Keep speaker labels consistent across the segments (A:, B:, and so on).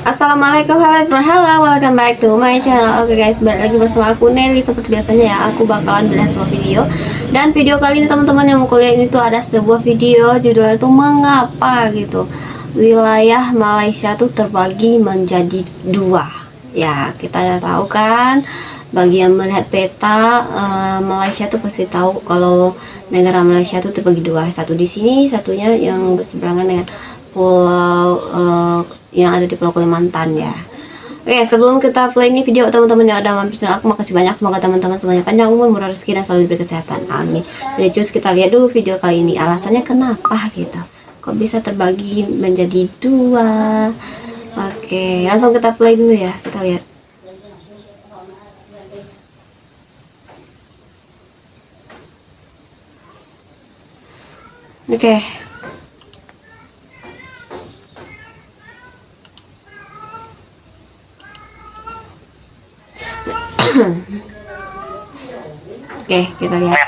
A: Assalamualaikum, welcome back to my channel. Oke guys, balik lagi bersama aku Nelly. Seperti biasanya ya, aku bakalan bilang sebuah video. Dan video kali ini teman-teman yang mau kuliah ini tuh ada sebuah video judulnya tuh mengapa gitu wilayah Malaysia tuh terbagi menjadi dua. Ya, kita udah tahu kan, bagi yang melihat peta Malaysia tuh pasti tahu kalau negara Malaysia tuh terbagi dua, satu di sini, satunya yang berseberangan dengan pulau yang ada di Pulau Kalimantan ya. Oke, sebelum kita play ini video, teman-teman yang udah mampir channel aku, makasih banyak. Semoga teman-teman semuanya panjang umur, murah rezeki, dan selalu diberi kesehatan. Amin. Jadi cus kita lihat dulu video kali ini, alasannya kenapa gitu, kok bisa terbagi menjadi dua. Oke, langsung kita play dulu ya, kita lihat. Oke. Oke, kita lihat.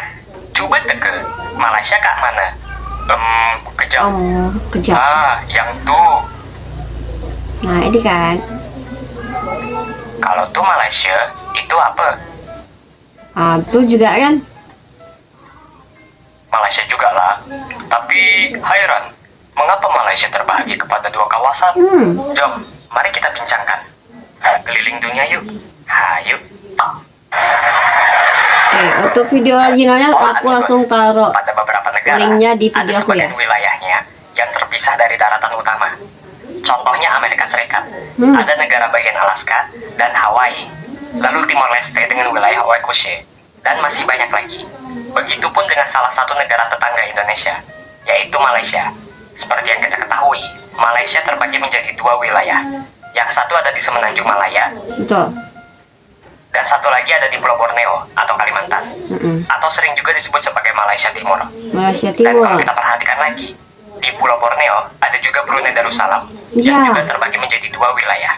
B: Coba ke Malaysia kak mana? Kejam.
A: Kejam.
B: Yang tuh.
A: Nah, ini kan.
B: Kalau tuh Malaysia, itu apa?
A: Betul juga kan?
B: Malaysia juga lah. Tapi heran, mengapa Malaysia terbagi kepada dua kawasan? Jom, mari kita bincangkan. Keliling dunia yuk. Hayu.
A: Oke, untuk video originalnya aku langsung taruh
B: pada beberapa negara,
A: linknya di video
B: ada
A: aku ya.
B: sebagian wilayahnya yang terpisah dari daratan utama. Contohnya Amerika Serikat, ada negara bagian Alaska dan Hawaii, lalu Timor Leste dengan wilayah Oahuaca, dan masih banyak lagi. Begitupun dengan salah satu negara tetangga Indonesia, yaitu Malaysia. Seperti yang kita ketahui, Malaysia terbagi menjadi dua wilayah. Yang satu ada di Semenanjung Malaya,
A: Betul.
B: dan satu lagi ada di Pulau Borneo atau Kalimantan, atau sering juga disebut sebagai Malaysia Timur.
A: Malaysia
B: Dan
A: Timur.
B: kalau kita perhatikan lagi, di Pulau Borneo ada juga Brunei Darussalam yang juga terbagi menjadi dua wilayah.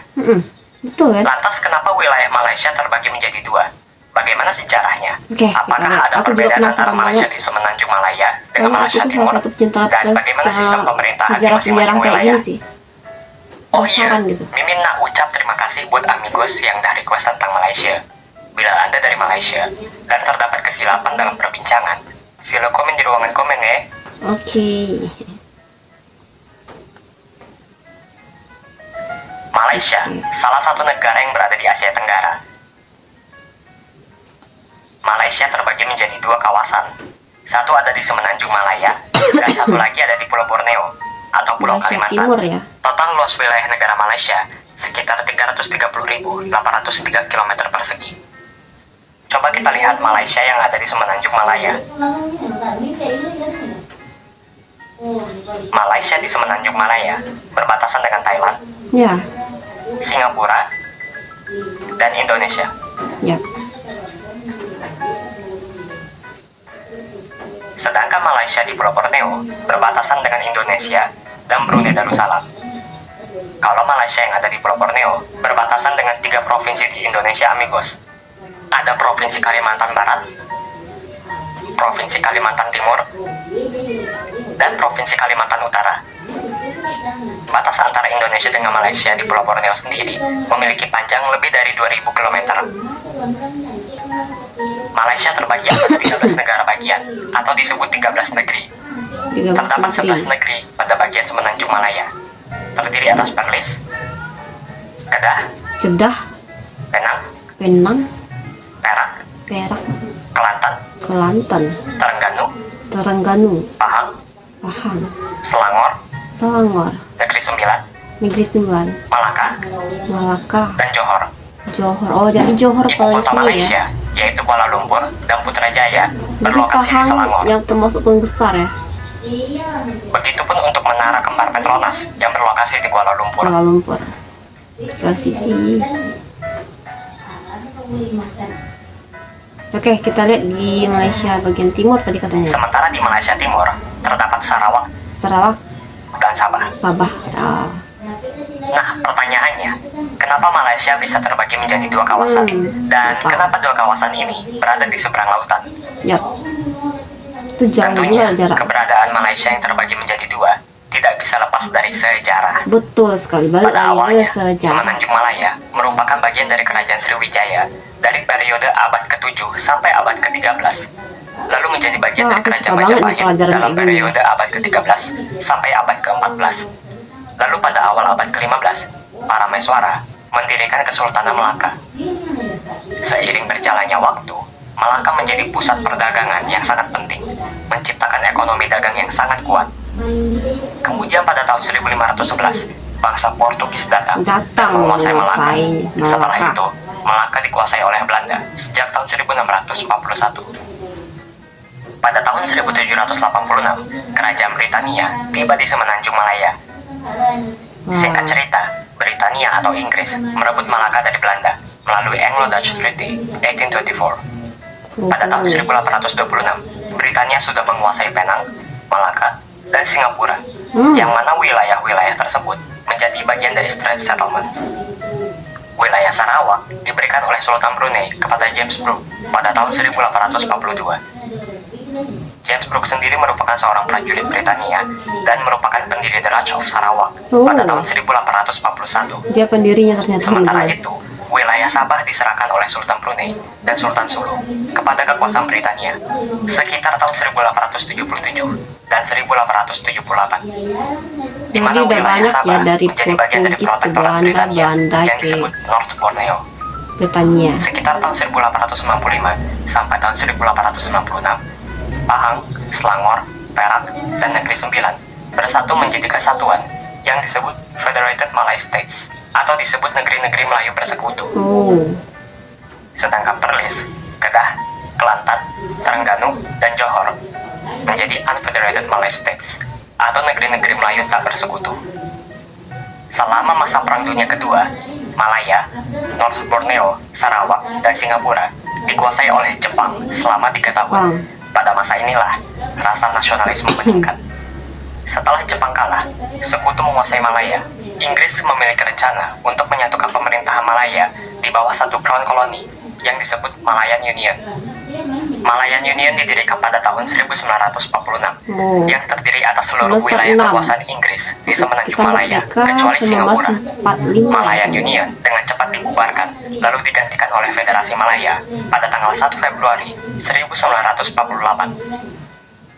A: Betul kan?
B: Lantas kenapa wilayah Malaysia terbagi menjadi dua? Bagaimana sejarahnya?
A: Oke,
B: Apakah
A: kita lihat.
B: ada
A: Aku juga
B: perbedaan antara
A: penasaran
B: Malaysia
A: banget.
B: di Semenanjung Malaya dengan
A: Soalnya aku
B: Malaysia
A: tuh
B: Timur?
A: salah satu pecinta
B: Dan bagaimana sistem pemerintahan di
A: sejarah-sejarah
B: masing-masing
A: kayak
B: wilayah?
A: gini sih.
B: Oh iya,
A: Penasaran gitu.
B: Mimin nak ucap terima kasih buat amigos yang dah request tentang Malaysia. Bila Anda dari Malaysia dan terdapat kesilapan dalam perbincangan, sila komen di ruangan komen ya.
A: Oke.
B: Malaysia, salah satu negara yang berada di Asia Tenggara. Malaysia terbagi menjadi dua kawasan. Satu ada di Semenanjung Malaya, dan satu lagi ada di Pulau Borneo atau Pulau
A: Malaysia
B: Kalimantan.
A: Timur ya.
B: Total luas wilayah negara Malaysia sekitar 330.803 km persegi. Coba kita lihat Malaysia yang ada di Semenanjung Malaya. Malaysia di Semenanjung Malaya berbatasan dengan Thailand,
A: Ya.
B: Singapura, dan Indonesia.
A: Ya.
B: Sedangkan Malaysia di Pulau Borneo berbatasan dengan Indonesia dan Brunei Darussalam. Kalau Malaysia yang ada di Pulau Borneo berbatasan dengan 3 provinsi di Indonesia, amigos. Ada Provinsi Kalimantan Barat, Provinsi Kalimantan Timur, dan Provinsi Kalimantan Utara. Batas antara Indonesia dengan Malaysia di Pulau Borneo sendiri memiliki panjang lebih dari 2000 km. Malaysia terbagi atas 13 negara bagian atau disebut 13 negeri. Terdapat 11 negeri pada bagian Semenanjung Malaya, terdiri atas Perlis,
A: Kedah,
B: Penang,
A: Perak,
B: Perak, Kelantan,
A: Terengganu,
B: Pahang, Selangor, Negeri Sembilan, Malaka, dan Johor.
A: Oh, jadi Johor
B: Ibu
A: paling
B: kota
A: sini
B: Malaysia,
A: ya.
B: yaitu Kuala Lumpur dan Putrajaya,
A: Jadi
B: berlokasi di
A: Pahang
B: Selangor.
A: yang termasuk paling besar ya.
B: Begitupun untuk Menara Kembar Petronas yang berlokasi di Kuala Lumpur.
A: Ke sisi. Oke, kita lihat di Malaysia bagian timur tadi katanya.
B: Sementara di Malaysia Timur terdapat
A: Sarawak
B: dan
A: Sabah. Ya.
B: Nah, pertanyaannya, kenapa Malaysia bisa terbagi menjadi dua kawasan? Dan kenapa dua kawasan ini berada di seberang lautan?
A: Ya, itu jauh
B: Tentunya,
A: juga jarak.
B: keberadaan Malaysia yang terbagi menjadi dua tidak bisa lepas dari sejarah.
A: Betul sekali, balik
B: Pada
A: lagi
B: awalnya,
A: ke sejarah.
B: Semenanjung Malaya merupakan bagian dari Kerajaan Sriwijaya dari periode abad ke-7 sampai abad ke-13. Lalu menjadi bagian
A: Wah,
B: dari
A: aku
B: Kerajaan
A: suka banget nih
B: Majapahit
A: pelajaran
B: dalam
A: kayak gini.
B: periode abad ke-13 sampai abad ke-14. Lalu pada awal abad ke-15, para Meswara mendirikan Kesultanan Melaka. Seiring berjalannya waktu, Malaka menjadi pusat perdagangan yang sangat penting, menciptakan ekonomi dagang yang sangat kuat. Kemudian pada tahun 1511, bangsa Portugis datang dan menguasai Malaka. Setelah itu, Malaka dikuasai oleh Belanda sejak tahun 1641. Pada tahun 1786, Kerajaan Britania tiba di Semenanjung Malaya. Singkat cerita, Britania atau Inggris merebut Malaka dari Belanda melalui Anglo-Dutch Treaty 1824. Pada tahun 1826, Britania sudah menguasai Penang, Malaka, dan Singapura, yang mana wilayah-wilayah tersebut menjadi bagian dari Strait Settlements. Wilayah Sarawak diberikan oleh Sultan Brunei kepada James Brooke pada tahun 1842. James Brooke sendiri merupakan seorang prajurit Britania dan merupakan pendiri The Raj of Sarawak pada tahun 1841.
A: Dia pendirinya ternyata.
B: Sementara itu, wilayah Sabah diserahkan oleh Sultan Brunei dan Sultan Sulu kepada kekuasaan Britania sekitar tahun 1877 dan 1878. Di mana
A: Jadi udah
B: wilayah
A: banyak
B: Sabah
A: ya dari
B: menjadi bagian dari
A: Portugis ke
B: protektorat Britania yang
A: ke
B: disebut North Borneo.
A: Britania.
B: Sekitar tahun 1895 sampai tahun 1896, Pahang, Selangor, Perak, dan Negeri Sembilan bersatu menjadi kesatuan yang disebut Federated Malay States atau disebut negeri-negeri Melayu Bersekutu. Sedangkan Perlis, Kedah, Kelantan, Terengganu, dan Johor menjadi Unfederated Malay States atau negeri-negeri Melayu tak bersekutu. Selama masa Perang Dunia Kedua, Malaya, North Borneo, Sarawak, dan Singapura dikuasai oleh Jepang selama 3 tahun. Pada masa inilah rasa nasionalisme meningkat. Setelah Jepang kalah, sekutu menguasai Malaya. Inggris memiliki rencana untuk menyatukan pemerintahan Malaya di bawah satu crown koloni yang disebut Malayan Union. Malayan Union didirikan pada tahun 1946 yang terdiri atas seluruh wilayah kekuasaan Inggris di Semenanjung Malaya kecuali Singapura. Malayan Union dengan cepat dibubarkan lalu digantikan oleh Federasi Malaya pada tanggal 1 Februari 1948.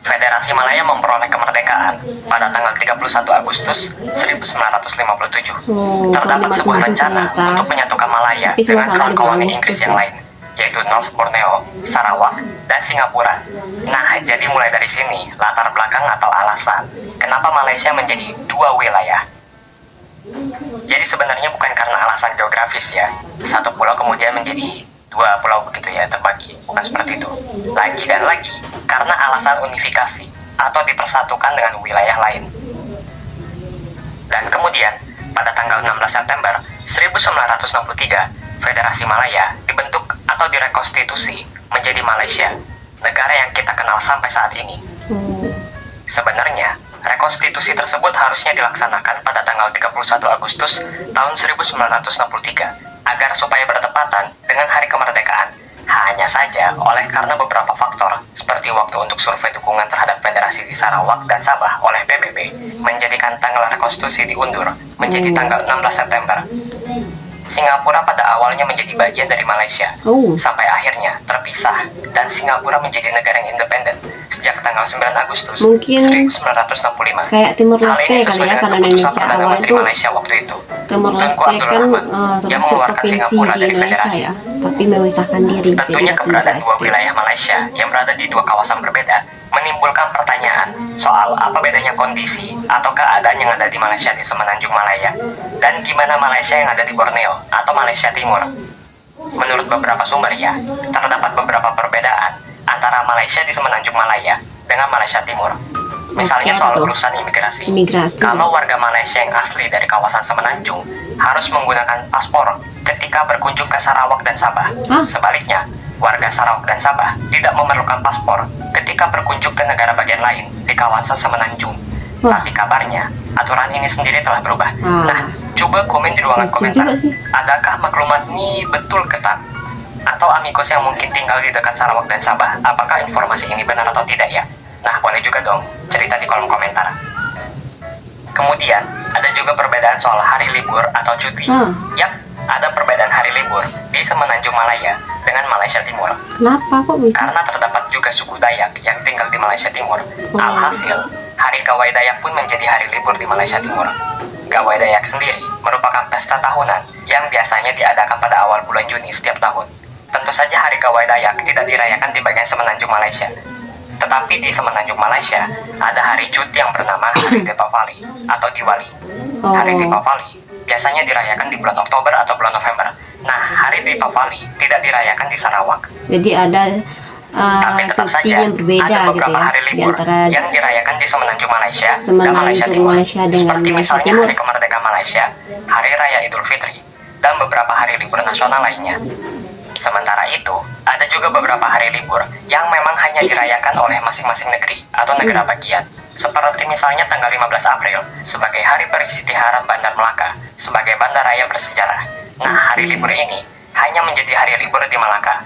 B: Federasi Malaya memperoleh kemerdekaan pada tanggal 31 Agustus 1957. Terdapat sebuah rencana untuk menyatukan Malaya dengan crown koloni Inggris yang lain, yaitu North Borneo, Sarawak, dan Singapura. Nah, jadi mulai dari sini latar belakang atau alasan kenapa Malaysia menjadi 2 wilayah. Jadi sebenarnya bukan karena alasan geografis ya, satu pulau kemudian menjadi 2 pulau begitu ya, terbagi. Bukan seperti itu. Lagi dan lagi, karena alasan unifikasi atau dipersatukan dengan wilayah lain. Dan kemudian, pada tanggal 16 September 1963, Federasi Malaya dibentuk atau direkonstitusi menjadi Malaysia, negara yang kita kenal sampai saat ini. Sebenarnya, rekonstitusi tersebut harusnya dilaksanakan pada tanggal 31 Agustus tahun 1963 agar supaya bertepatan dengan hari kemerdekaan. Hanya saja oleh karena beberapa faktor seperti waktu untuk survei dukungan terhadap federasi di Sarawak dan Sabah oleh PBB menjadikan tanggal rekonstitusi diundur menjadi tanggal 16 September. Singapura pada awalnya menjadi bagian dari Malaysia, sampai akhirnya terpisah dan Singapura menjadi negara yang independen sejak tanggal 9 Agustus 1965.
A: Kayak Timur Leste kali ya, karena Indonesia awal itu
B: Malaysia waktu itu.
A: Timur Leste kan termasuk provinsi di Indonesia ya, tapi memisahkan diri.
B: Tentunya keberadaan 2 wilayah Malaysia yang berada di 2 kawasan berbeda menimbulkan pertanyaan soal apa bedanya kondisi atau keadaan yang ada di Malaysia di Semenanjung Malaya dan gimana Malaysia yang ada di Borneo atau Malaysia Timur. Menurut beberapa sumber ya, terdapat beberapa perbedaan antara Malaysia di Semenanjung Malaya dengan Malaysia Timur. Misalnya soal urusan imigrasi. Kalau warga Malaysia yang asli dari kawasan Semenanjung harus menggunakan paspor ketika berkunjung ke Sarawak dan Sabah. Sebaliknya, warga Sarawak dan Sabah tidak memerlukan paspor ketika berkunjung ke negara bagian lain di kawasan Semenanjung. Tapi kabarnya, aturan ini sendiri telah berubah. Nah, coba komen di ruangan komentar. Adakah maklumat ini betul ketat? Atau amigos yang mungkin tinggal di dekat Sarawak dan Sabah, apakah informasi ini benar atau tidak ya? Nah, boleh juga dong cerita di kolom komentar. Kemudian, ada juga perbedaan soal hari libur atau cuti. Yap, ada perbedaan hari libur di Semenanjung Malaya dengan Malaysia Timur.
A: Kenapa kok bisa?
B: Karena terdapat juga suku Dayak yang tinggal di Malaysia Timur. Alhasil, hari Gawai Dayak pun menjadi hari libur di Malaysia Timur. Gawai Dayak sendiri merupakan pesta tahunan yang biasanya diadakan pada awal bulan Juni setiap tahun. Tentu saja hari Gawai Dayak tidak dirayakan di bagian Semenanjung Malaysia. Tetapi di Semenanjung Malaysia, ada hari cuti yang bernama Hari Deepavali atau Diwali. Hari Deepavali biasanya dirayakan di bulan Oktober atau bulan November. Nah, Hari Deepavali tidak dirayakan di Sarawak.
A: Jadi ada
B: Tapi tetap
A: cuti
B: saja,
A: yang berbeda
B: ada
A: gitu
B: beberapa
A: ya
B: hari
A: di
B: libur
A: antara
B: yang dirayakan di Semenanjung Malaysia dan
A: Semenanjung
B: Malaysia Timur.
A: Malaysia dengan
B: Seperti
A: Malaysia
B: misalnya
A: Timur.
B: Hari Kemerdekaan Malaysia, Hari Raya Idul Fitri, dan beberapa hari libur nasional lainnya. Sementara itu, ada juga beberapa hari libur yang memang hanya dirayakan oleh masing-masing negeri atau negara bagian. Seperti misalnya tanggal 15 April sebagai Hari Peristiharaan Bandar Melaka sebagai bandar raya bersejarah. Nah, hari libur ini hanya menjadi hari libur di Malaka.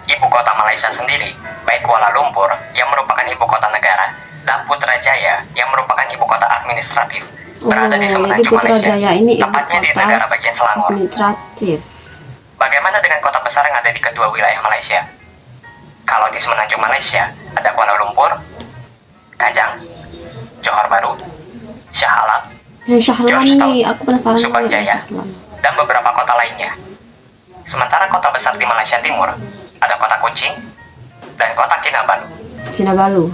B: Ibu kota Malaysia sendiri, baik Kuala Lumpur yang merupakan ibu kota negara dan Putrajaya yang merupakan ibu kota administratif berada di Semenanjung Malaysia,
A: Putrajaya ini ibu
B: tepatnya di
A: kota
B: negara bagian Selangor.
A: administratif.
B: Bagaimana dengan kota besar yang ada di kedua wilayah Malaysia? Kalau di Semenanjung Malaysia, ada Kuala Lumpur, Kajang, Johor Bahru, Shah Alam,
A: Shah Alam nih, aku penasaran
B: Subang
A: banget
B: Jaya,
A: Shah Alam.
B: dan beberapa kota lainnya. Sementara kota besar di Malaysia Timur, ada kota Kuching dan kota Kinabalu.
A: Kinabalu,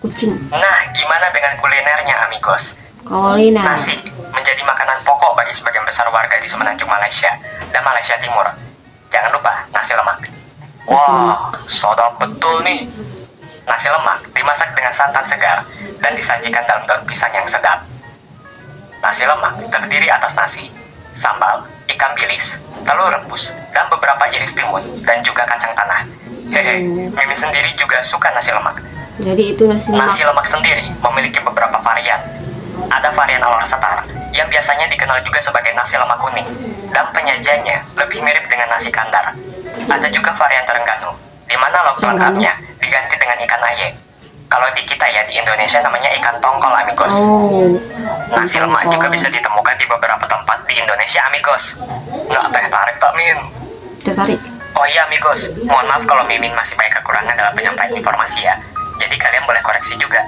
A: Kuching.
B: Nah, gimana dengan kulinernya, amigos?
A: Kuliner.
B: Nasi menjadi makanan pokok bagi sebagian besar warga di Semenanjung Malaysia dan Malaysia Timur. Jangan lupa nasi lemak. Wah, sedap betul nih. Nasi lemak dimasak dengan santan segar dan disajikan dalam daun pisang yang sedap. Nasi lemak terdiri atas nasi, sambal, ikan bilis, telur rebus, dan beberapa iris timun dan juga kacang tanah. Hehe, Mimin sendiri juga suka nasi lemak.
A: Jadi itu nasi lemak.
B: Nasi lemak sendiri memiliki beberapa varian. Ada varian Alor Setar yang biasanya dikenal juga sebagai nasi lemak kuning dan penyajiannya lebih mirip dengan nasi kandar. Ada juga varian Terengganu di mana lauk lengkapnya diganti dengan ikan aye. Kalau di kita ya di Indonesia namanya ikan tongkol, amigos. Nasi lemak juga bisa ditemukan di beberapa tempat di Indonesia, amigos. Nggak tertarik tak, Min?
A: Tertarik.
B: Oh iya, amigos. Mohon maaf kalau Mimin masih banyak kekurangan dalam penyampaian informasi ya. Jadi kalian boleh koreksi juga.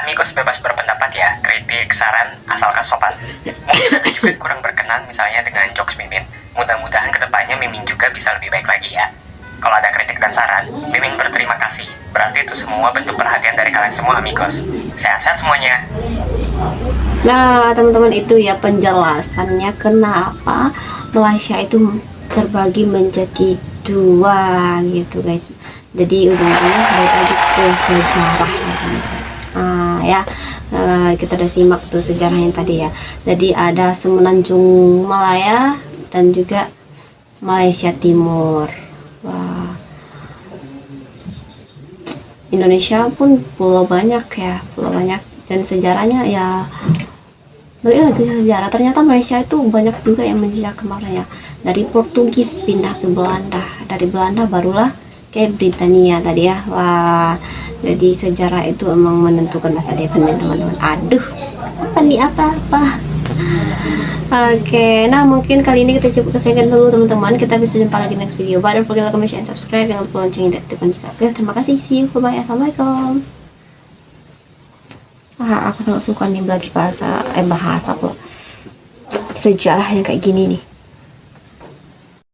B: Amigos bebas berpendapat ya, kritik, saran, asalkan sopan. Mungkin ada juga yang kurang berkenan misalnya dengan jokes Mimin. Mudah-mudahan kedepannya Mimin juga bisa lebih baik lagi ya. Kalau ada kritik dan saran, Mimin berterima kasih. Berarti itu semua bentuk perhatian dari kalian semua, amigos. Sehat-sehat semuanya.
A: Nah, teman-teman, itu ya penjelasannya kenapa Malaysia itu terbagi menjadi dua gitu, guys. Jadi ujung-ujungnya balik lagi ke sejarah ya, teman-teman. Kita udah simak tuh sejarahnya tadi ya. Jadi ada Semenanjung Malaya dan juga Malaysia Timur. Wah, Indonesia pun pulau banyak ya, pulau banyak, dan sejarahnya ya balik lagi ke sejarah. Ternyata Malaysia itu banyak juga yang menjejak kemarin ya, dari Portugis pindah ke Belanda, dari Belanda barulah ke Britania tadi ya. Wah, jadi sejarah itu emang menentukan masa depan ya, teman-teman. Aduh, apa nih apa-apa. Oke, nah mungkin kali ini kita cukup kesekian dulu, teman-teman. Kita bisa jumpa lagi next video. But don't forget like, comment, share, and subscribe. Jangan lupa loncengnya diaktifkan juga. Oke, terima kasih. See you. Bye-bye. Assalamualaikum. Aku sangat suka nih belajar bahasa pula sejarah yang kayak gini nih.